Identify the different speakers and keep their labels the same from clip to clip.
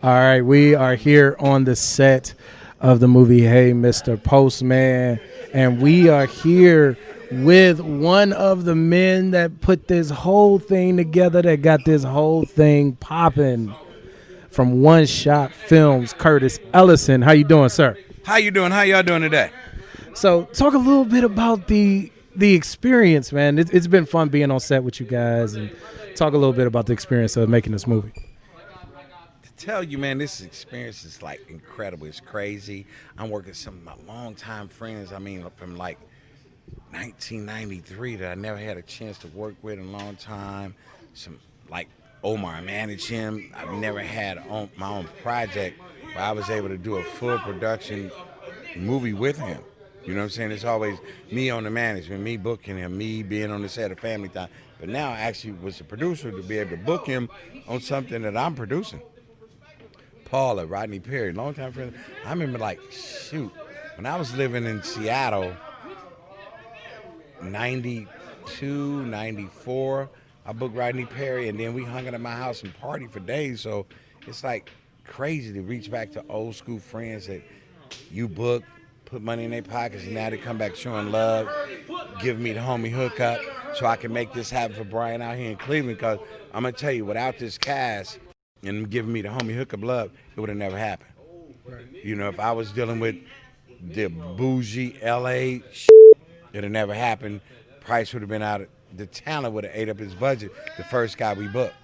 Speaker 1: All right, we are here on the set of the movie Hey Mr. Postman, and we are here with one of the men that put this whole thing together, that got this whole thing popping from One Shot Films, Curtis Elerson. How you doing, sir?
Speaker 2: How you doing? How y'all doing today?
Speaker 1: So talk a little bit about the experience, man. It's been fun being on set with you guys, and talk a little bit about the experience of making this movie.
Speaker 2: To tell you, man, this experience is like incredible. It's crazy. I'm working with some of my longtime friends. I mean, from like 1993 that I never had a chance to work with in a long time. Some like Omar, I managed him. I've never had my own project where I was able to do a full production movie with him. You know what I'm saying? It's always me on the management, me booking him, me being on the set of Family Time. But now I actually was the producer to be able to book him on something that I'm producing. Paula, Rodney Perry, longtime friend. I remember like, shoot, when I was living in Seattle, 92, 94, I booked Rodney Perry, and then we hung out at my house and partied for days. So it's like crazy to reach back to old school friends that you book, put money in their pockets, and now they come back showing love, giving me the homie hookup so I can make this happen for Brian out here in Cleveland. Because I'm going to tell you, without this cast and giving me the homie hookup love, it would have never happened. Right. You know, if I was dealing with the bougie LA shit, it would have never happened. Price would have been out. The talent would have ate up his budget, the first guy we booked.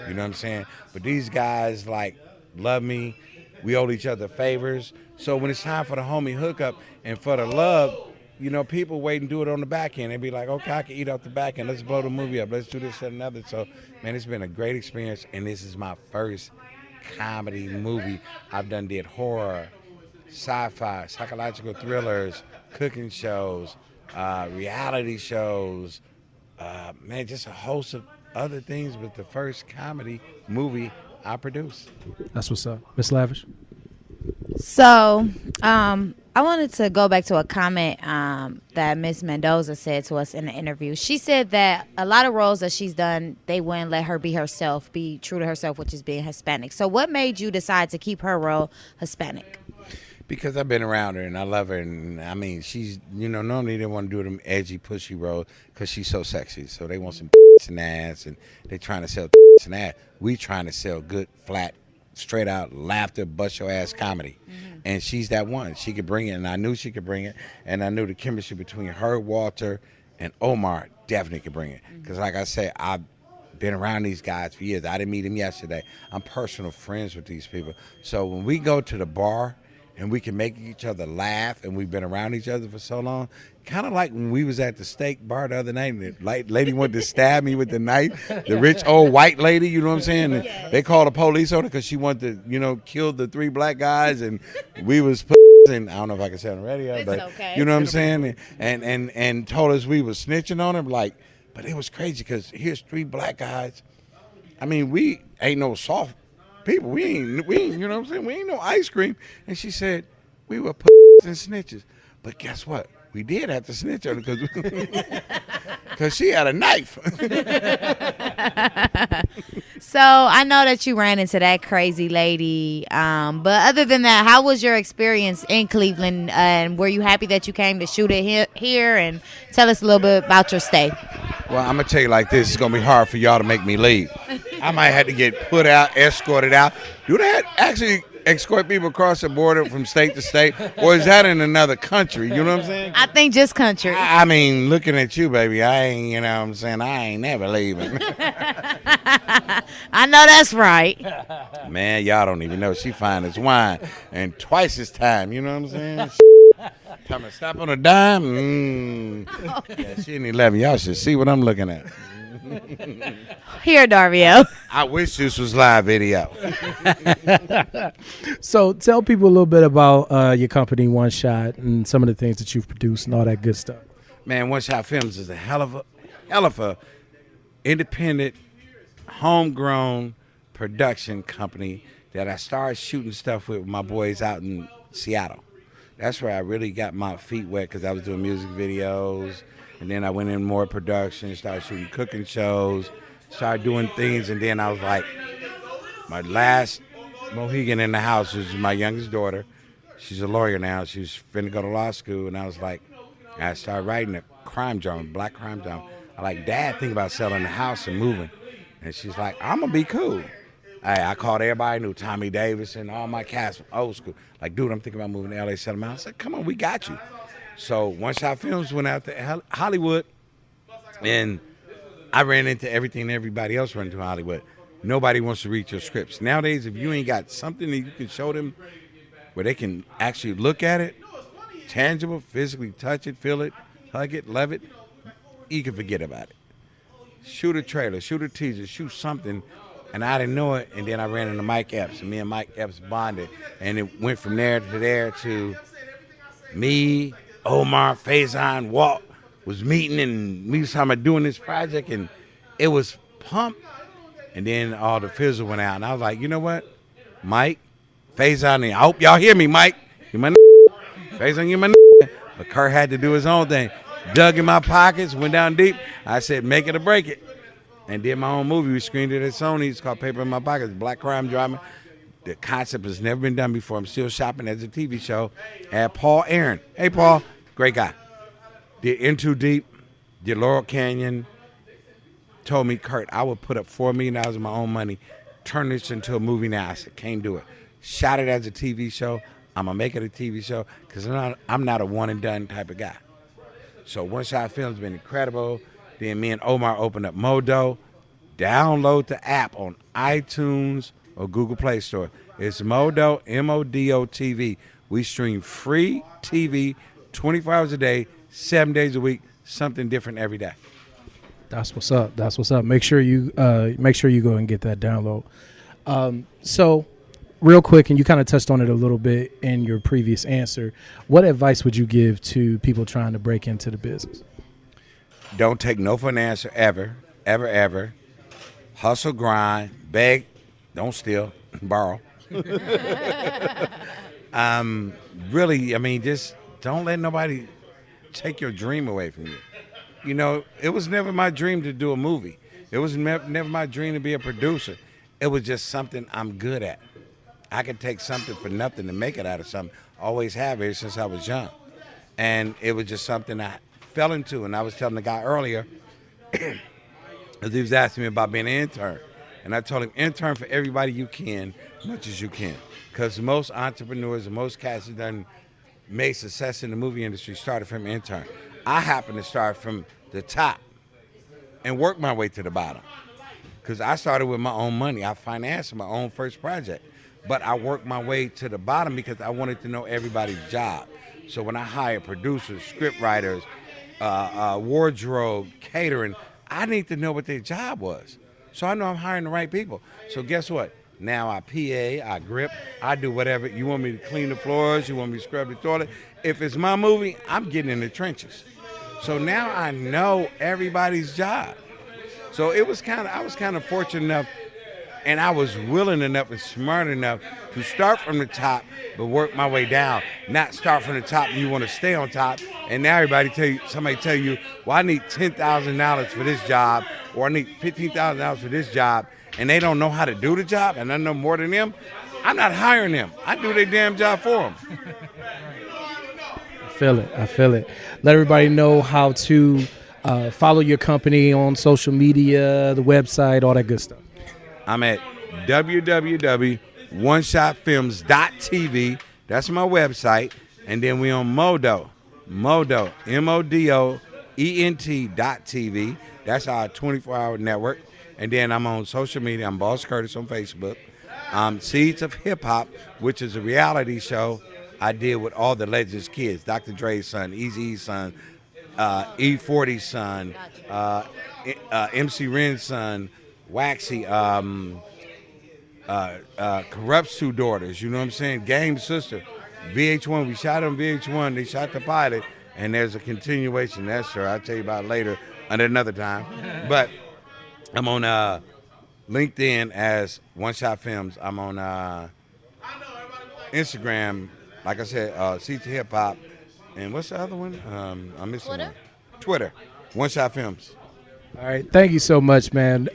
Speaker 2: You know what I'm saying? But these guys, like, love me. We owe each other favors. So when it's time for the homie hookup and for the love, you know, people wait and do it on the back end. They be like, okay, I can eat off the back end. Let's blow the movie up. Let's do this and another. So, man, it's been a great experience, and this is my first comedy movie. I've did horror, sci-fi, psychological thrillers, cooking shows, reality shows, man, just a host of other things, but the first comedy movie I produced.
Speaker 1: That's what's up. Miss Lavish?
Speaker 3: So, I wanted to go back to a comment that Miss Mendoza said to us in the interview. She said that a lot of roles that she's done, they wouldn't let her be herself, be true to herself, which is being Hispanic. So what made you decide to keep her role Hispanic?
Speaker 2: Because I've been around her and I love her, and I mean, she's, you know, normally they want to do them edgy, pushy roles because she's so sexy. So they want some and ass, and they trying to sell and ass. We trying to sell good, flat, straight out laughter, bust your ass comedy. Mm-hmm. And she's that one. She could bring it, and I knew she could bring it, and I knew the chemistry between her, Walter, and Omar definitely could bring it. Because like I said, I've been around these guys for years. I didn't meet them yesterday. I'm personal friends with these people. So when we go to the bar and we can make each other laugh, and we've been around each other for so long, kind of like when we was at the steak bar the other night, and the lady wanted to stab me with the knife, the rich old white lady, you know what I'm saying? And they called the police on her because she wanted to, you know, kill the 3 black guys, and we was and I don't know if I can say on the radio,
Speaker 3: it's
Speaker 2: but
Speaker 3: okay.
Speaker 2: You know what I'm saying? And told us we was snitching on her, like, but it was crazy because here's 3 black guys. I mean, we ain't no soft people. We ain't, you know what I'm saying? We ain't no ice cream. And she said, we were and snitches. But guess what? We did have to snitch on her because she had a knife.
Speaker 3: So I know that you ran into that crazy lady. But other than that, how was your experience in Cleveland? And were you happy that you came to shoot it here? And tell us a little bit about your stay.
Speaker 2: Well, I'm going to tell you like this. It's going to be hard for y'all to make me leave. I might have to get put out, escorted out. Do that actually escort people across the border from state to state? Or is that in another country? You know what I'm saying?
Speaker 3: I think just country.
Speaker 2: I mean, looking at you, baby, I ain't, you know what I'm saying? I ain't never leaving.
Speaker 3: I know that's right.
Speaker 2: Man, y'all don't even know. She fine as wine. And twice as time, you know what I'm saying? Time to stop on a dime. Yeah, she ain't 11. Y'all should see what I'm looking at.
Speaker 3: Here, Darvio.
Speaker 2: I wish this was live video.
Speaker 1: So tell people a little bit about your company, One Shot, and some of the things that you've produced and all that good stuff.
Speaker 2: Man, One Shot Films is a hell of a independent, homegrown production company that I started shooting stuff with my boys out in Seattle. That's where I really got my feet wet because I was doing music videos, and then I went in more production, started shooting cooking shows, started doing things, and then I was like, my last Mohegan in the house. This is my youngest daughter. She's a lawyer now. She's finna go to law school, and I was like, I started writing a crime drama, black crime drama. I like, Dad, think about selling the house and moving. And she's like, I'm gonna be cool. I called everybody I knew, Tommy Davis and all my cast from old school. Like, dude, I'm thinking about moving to LA, selling my house. I said, come on, we got you. So One Shot Films went out to Hollywood, and I ran into everything everybody else ran into Hollywood. Nobody wants to read your scripts. Nowadays, if you ain't got something that you can show them where they can actually look at it, tangible, physically touch it, feel it, hug it, love it, you can forget about it. Shoot a trailer, shoot a teaser, shoot something, and I didn't know it, and then I ran into Mike Epps, and me and Mike Epps bonded, and it went from there to me, Omar, Faison, Walt was meeting, and we was talking about doing this project, and it was pumped, and then all the fizzle went out, and I was like, you know what, Mike, Faison, I hope y'all hear me, Mike, you my Faison, you my but Kurt had to do his own thing. Dug in my pockets, went down deep. I said, make it or break it. And did my own movie. We screened it at Sony. It's called Paper in My Pockets, black crime drama. The concept has never been done before. I'm still shopping as a TV show. At Paul Aaron. Hey, Paul. Great guy. Did In Too Deep. Did Laurel Canyon. Told me, Kurt, I would put up $4 million of my own money. Turn this into a movie now. I said, can't do it. Shot it as a TV show. I'm going to make it a TV show because I'm not a one-and-done type of guy. So One Shot Films been incredible. Then me and Omar opened up Modo. Download the app on iTunes or Google Play Store. It's Modo, M-O-D-O TV. We stream free TV 24 hours a day, 7 days a week, something different every day.
Speaker 1: That's what's up. That's what's up. Make sure you go and get that download. So real quick, and you kind of touched on it a little bit in your previous answer, what advice would you give to people trying to break into the business?
Speaker 2: Don't take no for an answer ever, ever, ever. Hustle, grind, beg, don't steal, borrow. Really, I mean, just don't let nobody take your dream away from you. You know, it was never my dream to do a movie. It was never my dream to be a producer. It was just something I'm good at. I could take something for nothing to make it out of something. Always have ever since I was young. And it was just something I fell into. And I was telling the guy earlier, because he was asking me about being an intern. And I told him, intern for everybody you can, as much as you can. Because most entrepreneurs and most cats that done made success in the movie industry started from intern. I happened to start from the top and work my way to the bottom. Because I started with my own money. I financed my own first project. But I worked my way to the bottom because I wanted to know everybody's job. So when I hired producers, script writers, wardrobe, catering, I need to know what their job was. So I know I'm hiring the right people. So guess what? Now I PA, I grip, I do whatever. You want me to clean the floors, you want me to scrub the toilet. If it's my movie, I'm getting in the trenches. So now I know everybody's job. So I was kind of fortunate enough, and I was willing enough and smart enough to start from the top, but work my way down. Not start from the top and you want to stay on top, and now somebody tell you, well, I need $10,000 for this job, or I need $15,000 for this job, and they don't know how to do the job, and I know more than them. I'm not hiring them. I do their damn job for them.
Speaker 1: I feel it. Let everybody know how to follow your company on social media, the website, all that good stuff.
Speaker 2: I'm at www.oneshotfilms.tv. That's my website. And then we on Modo, MODOENT.TV. That's our 24-hour network. And then I'm on social media. I'm Boss Curtis on Facebook. Seeds of Hip Hop, which is a reality show I did with all the Legends kids. Dr. Dre's son, Eazy-E's son, E40's son, MC Ren's son, Waxy, Corrupt's two daughters, you know what I'm saying? Game's sister. VH1, we shot on VH1, they shot the pilot, and there's a continuation. That's sure, I'll tell you about it later at another time. But I'm on LinkedIn as One Shot Films. I'm on Instagram, like I said, Seeds of Hip Hop. And what's the other one? I'm missing one. Twitter, One Shot Films.
Speaker 1: All right, thank you so much, man.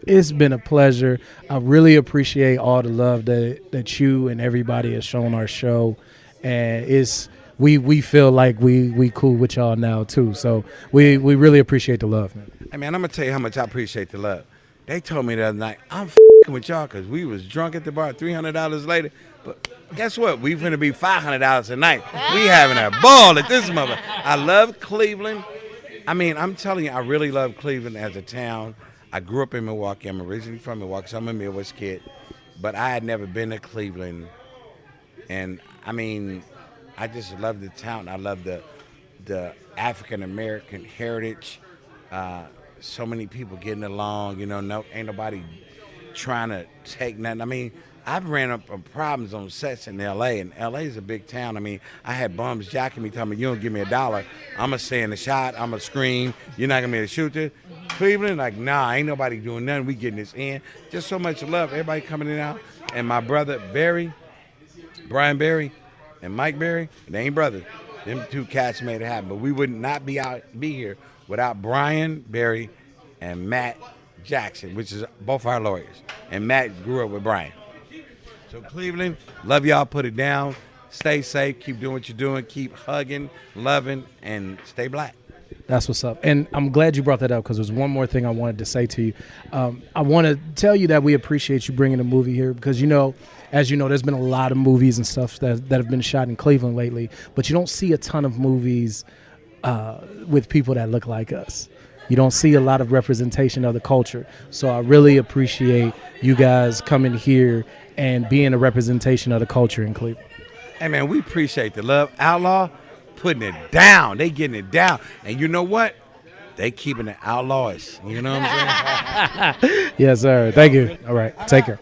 Speaker 1: It's been a pleasure. I really appreciate all the love that you and everybody has shown our show, and we feel like we cool with y'all now too. So we really appreciate the love, man.
Speaker 2: Hey, man, I'm going to tell you how much I appreciate the love. They told me the other night, I'm f***ing with y'all because we was drunk at the bar $300 later. But guess what? We finna be $500 a night. We having a ball at this mother. I love Cleveland. I mean, I'm telling you, I really love Cleveland as a town. I grew up in Milwaukee. I'm originally from Milwaukee, so I'm a Midwest kid. But I had never been to Cleveland. And, I mean, I just love the town. I love the African-American heritage. So many people getting along, ain't nobody trying to take nothing. I mean, I've ran up on problems on sets in L.A., and L.A. is a big town. I mean, I had bums jacking me, telling me, you don't give me $1, I'm going to stay in the shot, I'm going to scream, you're not going to be able to shoot it. Cleveland, like, nah, ain't nobody doing nothing. We getting this in. Just so much love. Everybody coming in and out. And my brother, Brian Barry, and Mike Barry, they ain't brothers. Them two cats made it happen. But we would not be here without Brian Barry and Matt Jackson, which is both our lawyers. And Matt grew up with Brian. So Cleveland, love y'all, put it down. Stay safe, keep doing what you're doing, keep hugging, loving, and stay black.
Speaker 1: That's what's up. And I'm glad you brought that up because there's one more thing I wanted to say to you. I want to tell you that we appreciate you bringing the movie here because, as you know, there's been a lot of movies and stuff that have been shot in Cleveland lately, but you don't see a ton of movies with people that look like us. You don't see a lot of representation of the culture. So I really appreciate you guys coming here and being a representation of the culture in Cleveland.
Speaker 2: Hey, man, we appreciate the love. Outlaw, putting it down. They getting it down. And you know what? They keeping it outlaws. You know what I'm saying?
Speaker 1: Yes, sir. Thank you. All right. Take care.